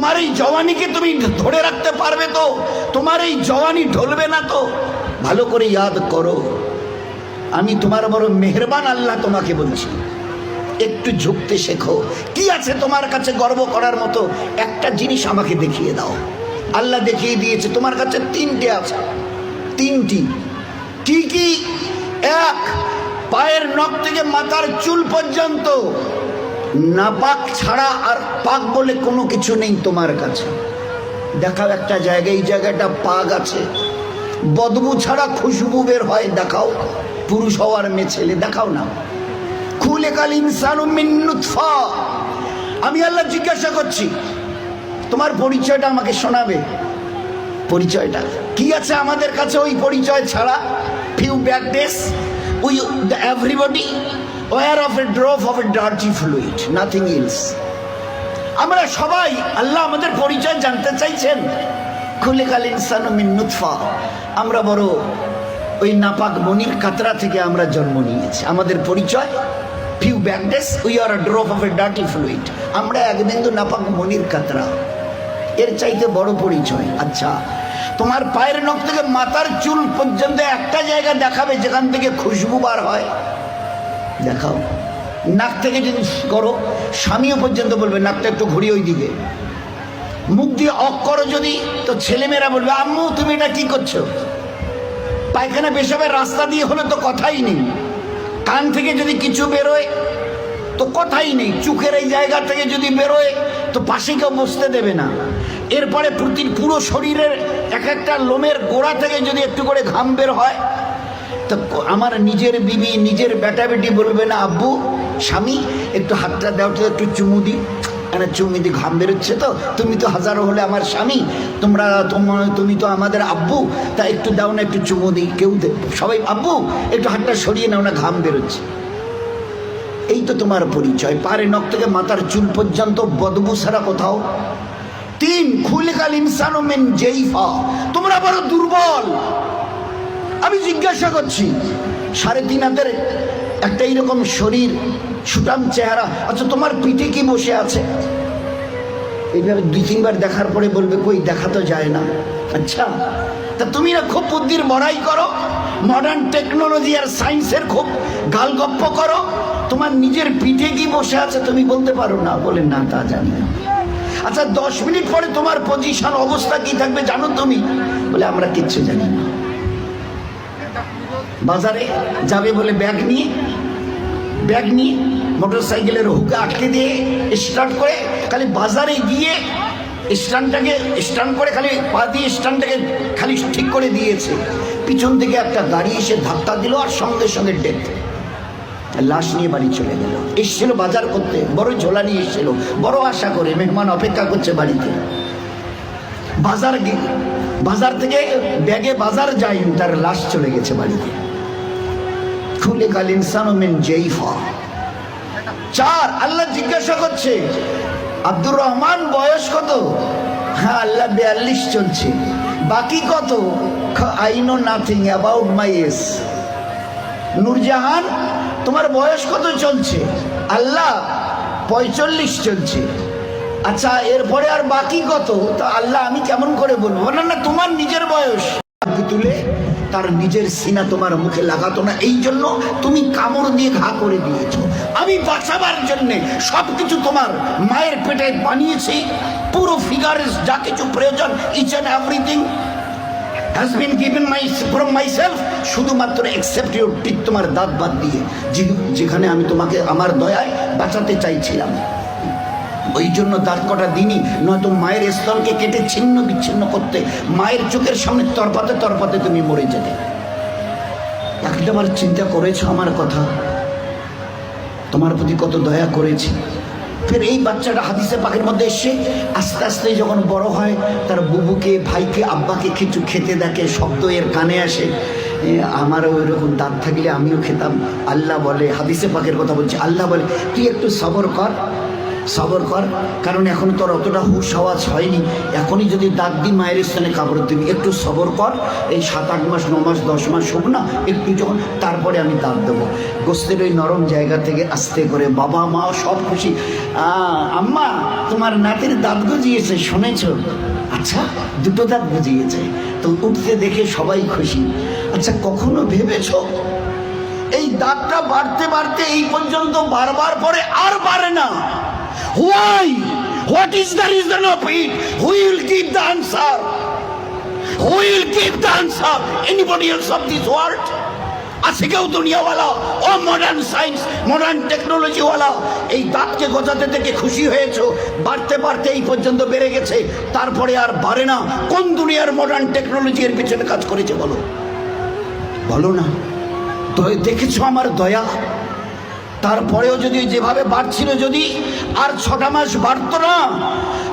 তোমার এই জওয়ানিকে তুমি ধরে রাখতে পারবে তো? তোমার এই জওয়ানি ঢলবে না তো? ভালো করে ইয়াদ করো, আমি তোমার বড় মেহেরবান আল্লাহ তোমাকে বলছি, একটু ঝুঁকতে শেখো। কি আছে তোমার কাছে গর্ব করার মতো? একটা জিনিস আমাকে দেখিয়ে দাও। আল্লাহ দেখিয়ে দিয়েছে তোমার কাছে তিনটে আছে, তিনটি। কি কি? এক, পায়ের নখ থেকে মাথার চুল পর্যন্ত নাপাক ছাড়া আর পাক বলে কোনো কিছু নেই তোমার কাছে। দেখাও একটা জায়গায়, এই জায়গাটা পাক আছে, বদবু ছাড়া খুশবু বের হয়, দেখাও। পুরুষ হওয়ার মেয়ে ছেলে দেখাও না। খুলিকাল ইনসানু মিন নুতফা। আমি আল্লাহ জিজ্ঞাসা করছি, তোমার পরিচয়টা আমাকে শোনাবে। পরিচয়টা কি আছে আমাদের কাছে? ওই পরিচয় ছাড়া few bad days we everybody aware of a drop of a dirty fluid, nothing else. আমরা সবাই, আল্লাহ আমাদের পরিচয় জানতে চাইছেন। খুলিকাল ইনসানু মিন নুতফা। আমরা বড় ওই নাপাক মনির কাতরা থেকে আমরা জন্ম নিয়েছি। আমাদের পরিচয় few bad days we are a drop of a dirty fluid. আমরা এক বিন্দু নাপাক মনির কাতরা, এর চাইতে বড় পরিচয়। আচ্ছা, তোমার পায়ের নখ থেকে মাথার চুল পর্যন্ত একটা জায়গা দেখাবে যেখান থেকে খুশবু বার হয়, দেখাও। নাক থেকে যদি করো, স্বামীও পর্যন্ত বলবে নাকটা একটু ঘুরিয়ে ওই দিকে। মুখ দিয়ে অক করো যদি, তো ছেলেমেয়েরা বলবে আম্মু তুমি এটা কি করছো? পায়খানা পেশাবের রাস্তা দিয়ে হলে তো কথাই নেই। কান থেকে যদি কিছু বেরোয় তো কথাই নেই। চোখের এই জায়গা থেকে যদি বেরোয় তো পাশে কেউ বসতে দেবে না। এরপরে পুরো শরীরের এক একটা লোমের গোড়া থেকে যদি একটু করে ঘাম বের হয়, তো আমার নিজের বিবি, নিজের বেটা বেটি বলবে না আব্বু, স্বামী একটু হাতটা দাও তো, একটু চুমু দি। চুমু দি, ঘাম বেরোচ্ছে তো, তুমি তো হাজারো হলে আমার স্বামী, তুমি তো আমাদের আব্বু, তা একটু দাও না, একটু চুমু দিই। কেউ সবাই আব্বু একটু হাতটা সরিয়ে নাও না, ঘাম বেরোচ্ছে। এই তো তোমার পরিচয়। পায়ের নখ থেকে মাথার চুল পর্যন্ত বদবু ছাড়া কোথাও। তিন, খুলিকাল ইনসানু মিন জাইফা। তোমরা বড় দুর্বল। আমি জিজ্ঞাসা করছি, 3.5 হাতের একটা এইরকম শরীর, সুটাম চেহারা, আচ্ছা তোমার পিঠে কি বসে আছে? এইভাবে 2-3 বার দেখার পরে বলবে কই, দেখা তো যায় না। আচ্ছা, তা তুমি না খুব বুদ্ধির বড়াই করো, মডার্ন টেকনোলজি আর সায়েন্সের খুব গালগপ্প করো, তোমার নিজের পিঠে কি বসে আছে তুমি বলতে পারো না? বলে না, তা জানি না। আচ্ছা 10 মিনিট পরে তোমার পজিশন অবস্থা কি থাকবে জানো তুমি? বলে আমরা কিচ্ছু জানি না। বাজারে যাবে বলে ব্যাগ নিয়ে মোটর সাইকেলের হুকে আটকে দিয়ে স্টার্ট করে খালি বাজারে গিয়ে স্ট্যান্ড করে খালি পা দিয়ে স্ট্যান্ডটাকে খালি ঠিক করে দিয়েছে। পিছন থেকে একটা গাড়ি এসে ধাক্কা দিল আর সঙ্গে সঙ্গে ডেথ। লাশ নিয়ে বাড়ি চলে গেল। এসছিল বাজার করতে, বড় ঝোলা নিয়ে এসছিল, বড় আশা করে মেহমান অপেক্ষা করছে বাড়িতে। বাজার থেকে ব্যাগে বাজার যায়নি, তার লাশ চলে গেছে বাড়িতে। খুলিকাল ইনসানু মিন জাইফা। 4, আল্লাহ জিজ্ঞাসা করছে আব্দুর রহমান বয়স কত? হ্যাঁ আল্লাহ 42 চলছে। বাকি কত? I know nothing about my age. Nurjahan তোমার বয়স কত চলছে? আল্লাহ 45 চলছে। আচ্ছা এরপরে আর বাকি কত? তা আল্লাহ আমি কেমন করে বলবো? না তোমার নিজের বয়স। তুলে তার নিজের সিনা তোমার মুখে লাগাতো না, এই জন্য তুমি কামড় দিয়ে ঘা করে দিয়েছো। আমি বাঁচাবার জন্যে সবকিছু তোমার মায়ের পেটে বানিয়েছি, পুরো ফিগারের যা কিছু প্রয়োজন, each and everything has been given from myself, শুধুমাত্র except your teeth, তোমার দাঁত বাদ দিয়ে, যেখানে আমি তোমাকে আমার দয়ায় বাঁচাতে চাইছিলাম। ওই জন্য দাঁত কটা দিনই, নয়তো মায়ের স্তনকে কেটে ছিন্ন বিচ্ছিন্ন করতে, মায়ের চোখের সামনে তরপাতে তুমি মরে যেতে। একটাবার চিন্তা করেছো আমার কথা? তোমার প্রতি কত দয়া করেছি। ফের এই বাচ্চাটা হাদিসে পাকের মধ্যে এসে আস্তে আস্তে যখন বড় হয়, তার বুবুকে, ভাইকে, আব্বাকে কিছু খেতে দেখে, শব্দ এর কানে আসে, আমারও ওই রকম দাঁত থাকলে আমিও খেতাম। আল্লাহ বলে, হাদিসে পাকের কথা বলছি, আল্লাহ বলে তুই একটু সবর কর, সবর কর, কারণ এখন তোর অতটা হুশ আওয়াজ হয়নি। এখনই যদি দাঁত দি মায়ের স্থানে কাপড় দিবি, একটু সবর কর, এই 7-8 মাস 9 মাস 10 মাস হোক না, একটু যখন, তারপরে আমি দাঁত দেবো। গোস্তের ওই নরম জায়গা থেকে আস্তে করে বাবা মা সব খুশি। আম্মা তোমার নাতির দাঁত গজিয়েছে শুনেছ? আচ্ছা, 2টো দাঁত গজিয়েছে তো, উঠতে দেখে সবাই খুশি। আচ্ছা, কখনো ভেবেছ এই দাঁতটা বাড়তে বাড়তে এই পর্যন্ত বারবার পরে আর বাড়ে না? Why? What is the reason of it? Who will give the answer? Who will give the answer? Anybody else of this world? আছে কেউ দুনিয়াওয়ালা ও মডার্ন সায়েন্স মডার্ন টেকনোলজিওয়ালা এই দাঁতকে গজাতে থেকে খুশি হয়েছো? বাড়তে বাড়তে এই পর্যন্ত বেড়ে গেছে, তারপরে আর বাড়ে না। কোন দুনিয়ার মডার্ন টেকনোলজি এর পিছনে কাজ করেছে বলো? বলো না। দেখেছো আমার দয়া? তারপরেও যদি যেভাবে বাড়ছিল, যদি আর 6টা মাস বাড়তো না,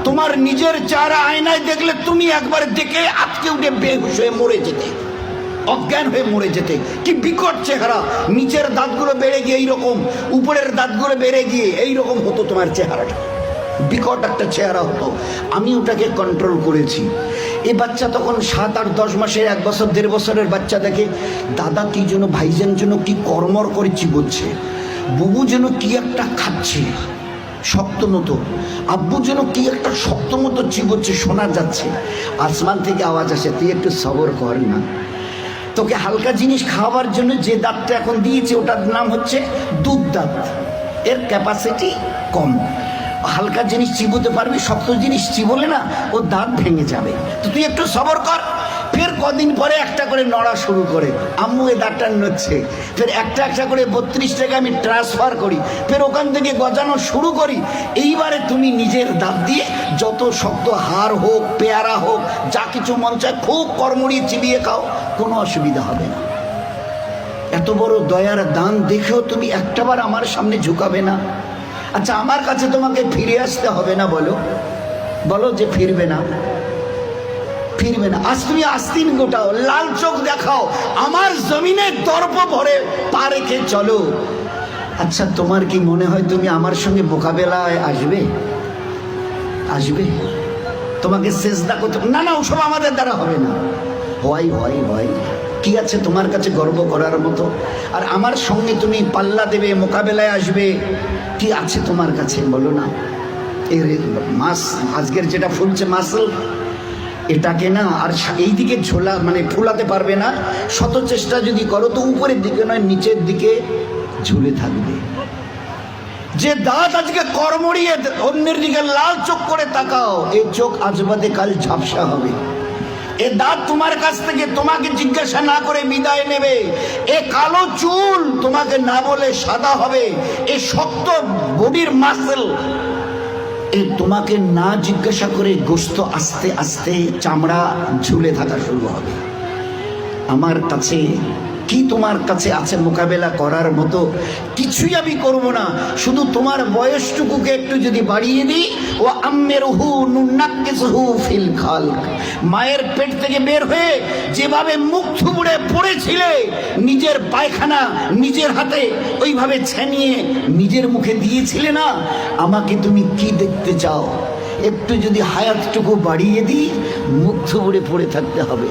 তোমার নিজের চেহারা আয়নায় দেখলে তুমি একবার দেখে আটকে উঠে বেহুশ হয়ে মরে যেতে, অজ্ঞান হয়ে মরে যেতে। কি বিকট চেহারা! নিচের দাঁতগুলো বেড়ে গিয়ে এইরকম, উপরের দাঁতগুলো বেড়ে গিয়ে এইরকম হতো তোমার চেহারাটা, বিকট একটা চেহারা হতো। আমি ওটাকে কন্ট্রোল করেছি। এই বাচ্চা তখন 7, 8, 10 মাসের, 1 বছর 1.5 বছরের বাচ্চা দেখে দাদা কি যেন, ভাইজান যেন কি কর্মর করে চিবোচ্ছে, বুবু যেন কি একটা খাচ্ছে শক্ত মতো, আব্বু যেন কি একটা শক্ত মতো চিবোচ্ছে, শোনা যাচ্ছে। আসমান থেকে আওয়াজ আসে, তুই একটু সবর কর না, তোকে হালকা জিনিস খাওয়ার জন্য যে দাঁতটা এখন দিয়েছে ওটার নাম হচ্ছে দুধ দাঁত, এর ক্যাপাসিটি কম, হালকা জিনিস চিবোতে পারবি, শক্ত জিনিস চিবোলে না ও দাঁত ভেঙে যাবে, তো তুই একটু সবর কর। ফের কদিন পরে একটা করে নড়া শুরু করে, আম্মু এ দাঁতটা নড়ছে, ফের একটা একটা করে 32 টাকা আমি ট্রান্সফার করি, ফের ওখান থেকে গজানো শুরু করি। এইবারে তুমি নিজের দাঁত দিয়ে যত শক্ত হাড় হোক, পেয়ারা হোক, যা কিছু মন চায় খুব কর্মড়িয়ে চিবিয়ে খাও, কোনো অসুবিধা হবে না। এত বড় দয়ার দান দেখেও তুমি একটাবার আমার সামনে ঝুঁকাবে না? আচ্ছা, আমার কাছে তোমাকে ফিরে আসতে হবে না? বলো বলো যে ফিরবে না, ফিরবে না। আজ তুমি আস্তিন গোটাও, লাল চোখ দেখাও, আমার জমিনে দর্প ভরে পা রেখে চলো। আচ্ছা, তোমার কি মনে হয় তুমি আমার সঙ্গে মোকাবেলায় আসবে? আসবে? তোমাকে সেজদা করতে, না না, ওসব আমাদের দ্বারা হবে না। হয় হয় হয়, কি আছে তোমার কাছে গর্ব করার মতো? আর আমার সঙ্গে তুমি পাল্লা দেবে, মোকাবেলায় আসবে, কি আছে তোমার কাছে বলো না? এর মাস আজকের যেটা ফুলছে মাসল, এটাকে না আর এই দিকে ঝোলা মানে ফুলাতে পারবে না। শত চেষ্টা যদি করো তো উপরের দিকে নয় নিচের দিকে ঝুলে থাকবে। যে দাঁত আজকে কর্মড়িয়ে অন্যের দিকে লাল চোখ করে তাকাও, এই চোখ আজ বাদে কাল ঝাপসা হবে। এ দাঁত তোমার কাছ থেকে তোমাকে জিজ্ঞাসা না করে বিদায় নেবে। এ কালো চুল তোমাকে না বলে সাদা হবে। এ শক্ত বডির মাসল এ তোমাকে না জিজ্ঞাসা করে গোস্ত আস্তে আস্তে চামড়া ঝুলে থাকা শুরু হবে। আমার কাছে কি তোমার কাছে আছে মোকাবেলা করার মতো? কিছুই আমি করব না, শুধু তোমার বয়সটুকুকে একটু যদি বাড়িয়ে দিই। ও আম্মেরহু নুন্নাক্কিসহু ফিল খালক, মায়ের পেট থেকে বের হয়ে যেভাবে মুখ থুবড়ে পড়েছিলে, নিজের পায়খানা নিজের হাতে ওইভাবে ছেনিয়ে নিজের মুখে দিয়েছিলে না, আমাকে তুমি কি দেখতে চাও? একটু যদি হায়াতটুকু বাড়িয়ে দিই, মুখ থুবড়ে পড়ে থাকতে হবে।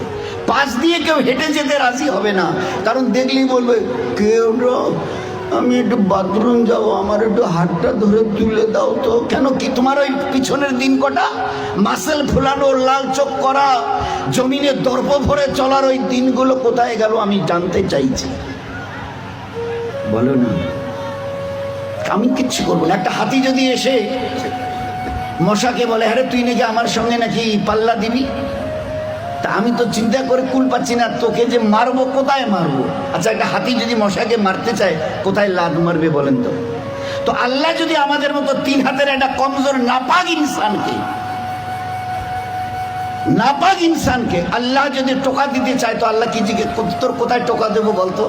পাশ দিয়ে কেউ হেঁটে যেতে রাজি হবে না, কারণ দেখলেই বলবে কেউ আমি একটু বাথরুম যাব, আমার একটু হাতটা ধরে তুলে দাও তো। কেন কি তোমার ওই পিছনের দিন কটা মাসেল ফুলানো, লাল চোখ করা, জমিনে দর্প ভরে চলার ওই দিনগুলো কোথায় গেল আমি জানতে চাইছি। বলো না, আমি কিচ্ছু করবো না। একটা হাতি যদি এসে মশাকে বলে আরে তুই নাকি আমার সঙ্গে নাকি পাল্লা দিবি, তা আমি তো চিন্তা করে কুল পাচ্ছি না, তোকে যে মারবো কোথায় মারবো। আচ্ছা, একটা হাতি যদি মশাকে মারতে চায় কোথায় লাদ মারবে বলেন তো? তো আল্লাহ যদি আমাদের মতো 3 হাতের একটা কমজোর নাপাক ইনসানকে আল্লাহ যদি টোকা দিতে চায়, তো আল্লাহ কি জিজ্ঞেস তোর কোথায় টোকা দেবো বলতো?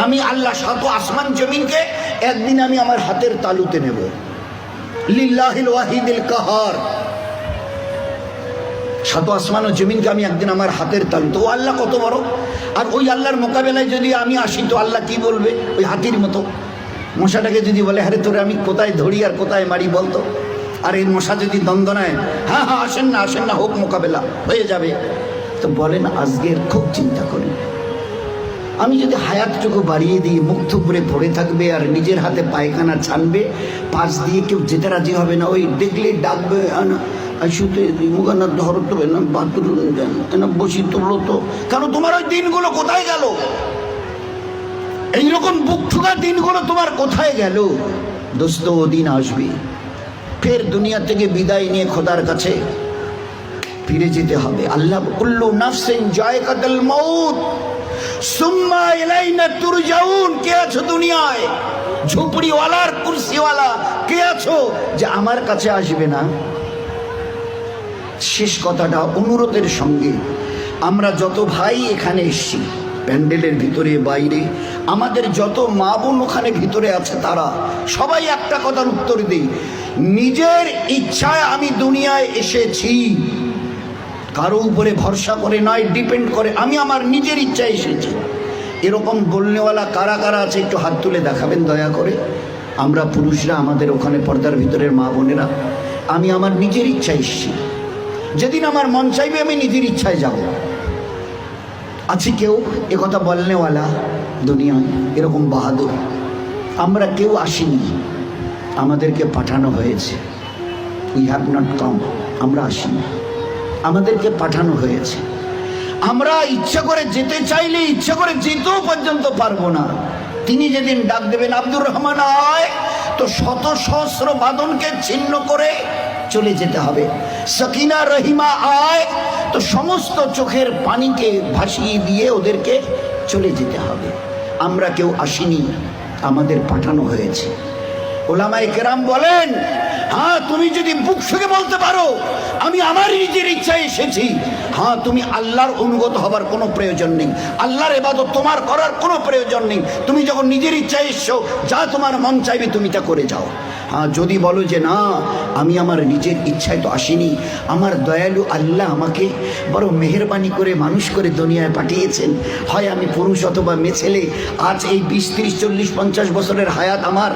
আমি আল্লাহ 7 আসমান জমিনকে একদিন আমি আমার হাতের তালুতে নেব। লিল্লাহিল ওয়াহিদিল কাহার, 7 আসমান ও জমিনকে আমি একদিন আমার হাতের তালু। তো আল্লাহ কত বড়! আর ওই আল্লাহর মোকাবেলায় যদি আমি আসি তো আল্লাহ কি বলবে? ওই হাতির মতো মশাটাকে যদি বলে আরে তোরে আমি কোথায় ধরি আর কোথায় মারি বলতো, আর এই মশা যদি দ্বন্দ্ব নেয়, হ্যাঁ হ্যাঁ আসেন না, হোক মোকাবেলা হয়ে যাবে। তো বলেন আজকের খুব চিন্তা করি, আমি যদি হায়াতটুকু বাড়িয়ে দিই, মুখ থুবড়ে পড়ে থাকবে আর নিজের হাতে পায়খানা ছানবে, পাশ দিয়ে কেউ যেতে রাজি হবে না, ওই দেখলে ডাকবে শুতে মুখানা ধরো তো না, বাথরুম না বসি তোলো তো। কারণ তোমার ওই দিনগুলো কোথায় গেল? এইরকম বুক ঠুকা দিনগুলো তোমার কোথায় গেল? দোস্ত দিন আসবে, ফের দুনিয়া থেকে বিদায় নিয়ে খোদার কাছে ফিরে যেতে হবে। আল্লাহ কুল্লু নাফসিন যায়কাতুল মউত সুম্মা ইলাইনা তুরজাউন। কে আছো দুনিয়ায়? ঝুপড়িওয়ালার কুরসিওয়ালা কে আছো যে আমার কাছে আসবে না? শেষ কথাটা অনুরোধের সঙ্গে, আমরা যত ভাই এখানে এসছি, প্যান্ডেলের ভিতরে বাইরে, আমাদের যত মা বোন ওখানে ভিতরে আছে, তারা সবাই একটা কথার উত্তর দিই, নিজের ইচ্ছায় আমি দুনিয়ায় এসেছি, কারো উপরে ভরসা করে নয়, ডিপেন্ড করে, আমি আমার নিজের ইচ্ছায় এসেছি। এরকম বলনেওয়ালা কারা কারা আছে একটু হাত তুলে দেখাবেন দয়া করে। আমরা পুরুষরা, আমাদের ওখানে পর্দার ভিতরের মা বোনেরা, আমি আমার নিজের ইচ্ছায় এসেছি, যেদিন আমার মন চাইবে আমি নিজের ইচ্ছায় যাব। আছে কেউ একথা বলনেওয়ালা দুনিয়ায় এরকম বাহাদুর? আমরা কেউ আসিনি, আমাদেরকে পাঠানো হয়েছে। উই হ্যাভ নট কাম, আমরা আসিনি, আমাদেরকে পাঠানো হয়েছে। আমরা ইচ্ছা করে যেতে চাইলে ইচ্ছা করে যেতেও পর্যন্ত পারবো না। তিনি যেদিন ডাক দেবেন আব্দুর রহমান আয়, তো শত সহস্র বাঁধনকে ছিন্ন করে চলে যেতে হবে। সকিনা রহিমা আয়, তো সমস্ত চোখের পানিকে ভাসিয়ে দিয়ে ওদেরকে চলে যেতে হবে। আমরা কেউ আসিনি, আমাদের পাঠানো হয়েছে। ওলামায়ে কেরাম বলেন, হ্যাঁ তুমি যদি বুক ফুঁকে বলতে পারো আমি আমার নিজের ইচ্ছায় এসেছি, হ্যাঁ তুমি আল্লাহর অনুগত হবার কোনো প্রয়োজন নেই, আল্লাহর ইবাদত তোমার করার কোনো প্রয়োজন নেই। তুমি যখন নিজের ইচ্ছায় এসছো, যা তোমার মন চাইবে তুমি তা করে যাও। হ্যাঁ যদি বলো যে না আমি আমার নিজের ইচ্ছায় তো আসিনি, আমার দয়ালু আল্লাহ আমাকে বড় মেহেরবানি করে মানুষ করে দুনিয়ায় পাঠিয়েছেন, হয় আমি পুরুষ অথবা মেয়ে ছেলে, আজ এই 20, 30, 40, 50 বছরের হায়াত আমার,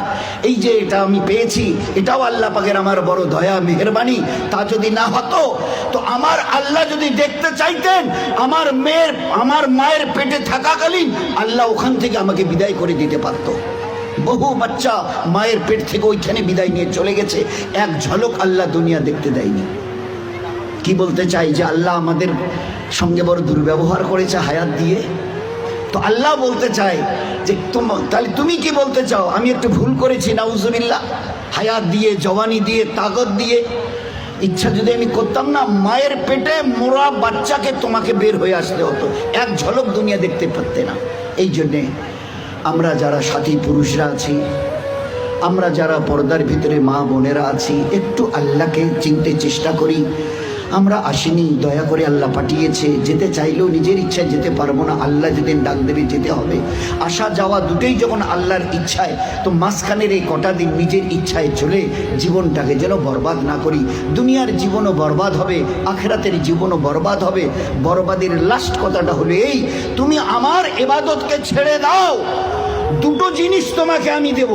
এই যে এটা আমি পেয়েছি, এটাও আল্লাহ পাকের আমার বড় দয়া মেহেরবানি। তা যদি না হতো, তো আমার আল্লাহ যদি দেখতে চাইতেন, আমার মায়ের পেটে থাকাকালীন আল্লাহ ওখান থেকে আমাকে বিদায় করে দিতে পারতো। বহু বাচ্চা মায়ের পেট থেকে ওইখানে বিদায় নিয়ে চলে গেছে, এক ঝলক আল্লাহ দুনিয়া দেখতে দেয়নি। কি বলতে চাই যে আল্লাহ আমাদের সঙ্গে বড় দুর্ব্যবহার করেছে হায়াত দিয়ে। তো আল্লাহ বলতে চায় যে তাহলে তুমি কি বলতে চাও আমি একটু ভুল করেছি? নাউজুবিল্লাহ। হায়াত দিয়ে, জওয়ানি দিয়ে, তাকত দিয়ে, ইচ্ছা যদি আমি করতাম না, মায়ের পেটে মোরা বাচ্চাকে তোমাকে বের হয়ে আসতে হতো, এক ঝলক দুনিয়া দেখতে পারতে না। এই জন্যে আমরা যারা সাথী পুরুষরা আছি, আমরা যারা পর্দার ভিতরে মা বোনেরা আছি, একটু আল্লাহকে চিনতে চেষ্টা করি। আমরা আসিনি, দয়া করে আল্লাহ পাঠিয়েছে। যেতে চাইলেও নিজের ইচ্ছায় যেতে পারবো না, আল্লাহ যেদিন ডাক দেবে যেতে হবে। আসা যাওয়া দুটোই যখন আল্লাহর ইচ্ছায়, তো মাঝখানের এই কটা দিন নিজের ইচ্ছায় চলে জীবনটাকে যেন বরবাদ না করি। দুনিয়ার জীবনও বরবাদ হবে, আখেরাতের জীবনও বরবাদ হবে। বরবাদের লাস্ট কথাটা হলো এই, তুমি আমার ইবাদতকে ছেড়ে দাও, দুটো জিনিস তোমাকে আমি দেব।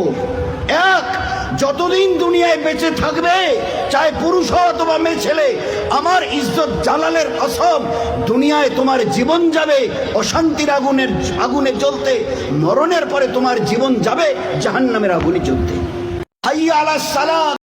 এক, যতদিন দুনিয়ায় বেঁচে থাকবে, চাहे পুরুষ হও অথবা মেয়ে ছেলে, আমার ইজ্জত জালালের কসম, দুনিয়ায় তোমার জীবন যাবে অশান্তির আগুনে জ্বলতে, মরণের পরে তোমার জীবন যাবে জাহান্নামের আগুনে জ্বলতে। হাইয়া আলাস সালাত।